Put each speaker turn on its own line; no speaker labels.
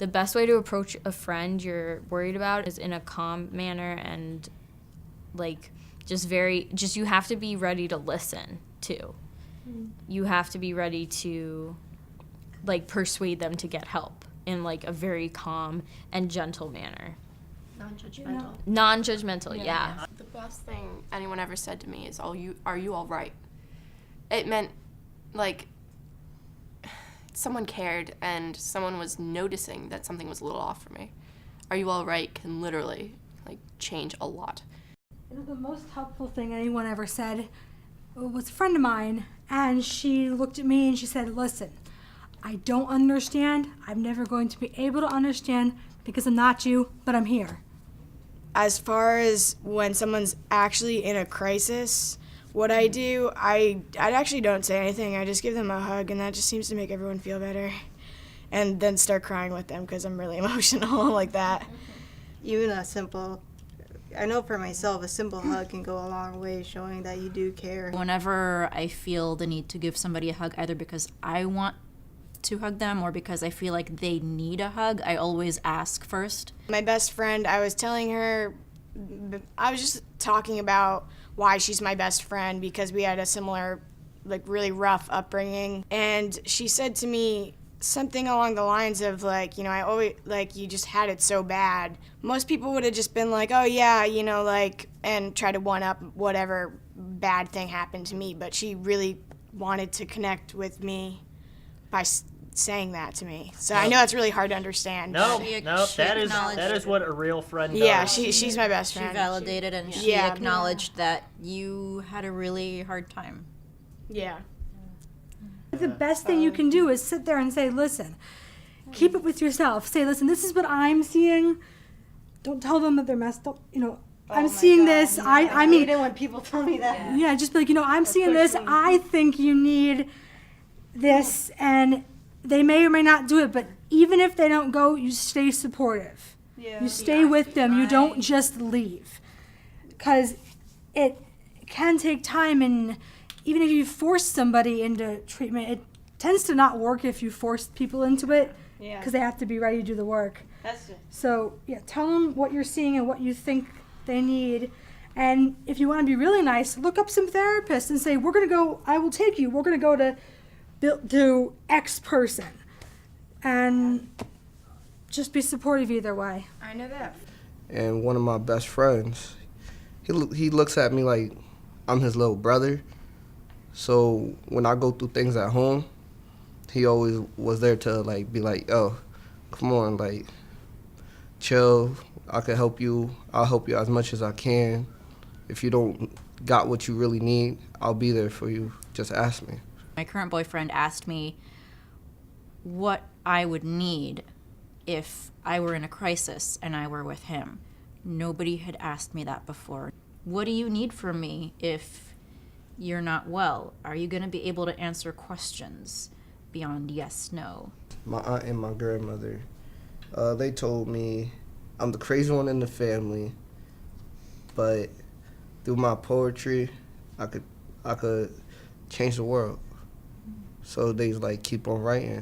the best way to approach a friend you're worried about is in a calm manner and like just you have to be ready to listen too. You have to be ready to like persuade them to get help in like a very calm and gentle manner. Non-judgmental, yeah.
The best thing anyone ever said to me is, "Are you all right?" It meant like someone cared and someone was noticing that something was a little off for me. "Are you all right?" can literally like change a lot.
The most helpful thing anyone ever said was a friend of mine, and she looked at me and she said, "Listen, I don't understand. I'm never going to be able to understand because I'm not you, but I'm here."
As far as when someone's actually in a crisis, what I do, I actually don't say anything. I just give them a hug, and that just seems to make everyone feel better. And then start crying with them because I'm really emotional like that.
Even I know for myself, a simple hug can go a long way, showing that you do care.
Whenever I feel the need to give somebody a hug, either because I want to hug them or because I feel like they need a hug, I always ask first.
My best friend, I was telling her, I was just talking about why she's my best friend because we had a similar, like, really rough upbringing. And she said to me something along the lines of, like, you know, I always, like, you just had it so bad. Most people would have just been like, oh, yeah, you know, like, and try to one-up whatever bad thing happened to me. But she really wanted to connect with me by saying that to me. So I know it's really hard to understand.
No,
She
that
acknowledged
is what a real friend does.
Yeah, she's my best
She
friend.
validated and she
Yeah.
acknowledged that you had a really hard time.
Yeah.
The best thing you can do is sit there and say, "Listen, keep it with yourself. Say, listen, this is what I'm seeing." Don't tell them that they're messed up. You know, I'm seeing this. I mean,
hate it when people tell me that.
yeah, just be like, you know, I'm seeing this. I think you need this, and they may or may not do it, but even if they don't go, you stay supportive. You stay with them. You don't just leave. Because it can take time, and even if you force somebody into treatment, it tends to not work if you force people into it because they have to be ready to do the work. So, yeah, tell them what you're seeing and what you think they need. And if you want to be really nice, look up some therapists and say, we're going to go, I will take you. We're going to go to X person. And just be supportive either way.
I know that.
And one of my best friends, he looks at me like I'm his little brother. So when I go through things at home, he always was there to like be like, "Oh, come on, like chill. I can help you. I'll help you as much as I can. If you don't got what you really need, I'll be there for you. Just ask me."
My current boyfriend asked me what I would need if I were in a crisis and I were with him. Nobody had asked me that before. What do you need from me if you're not well? Are you going to be able to answer questions beyond yes, no?
My aunt and my grandmother, they told me I'm the crazy one in the family, but through my poetry, I could change the world. So they like keep on writing.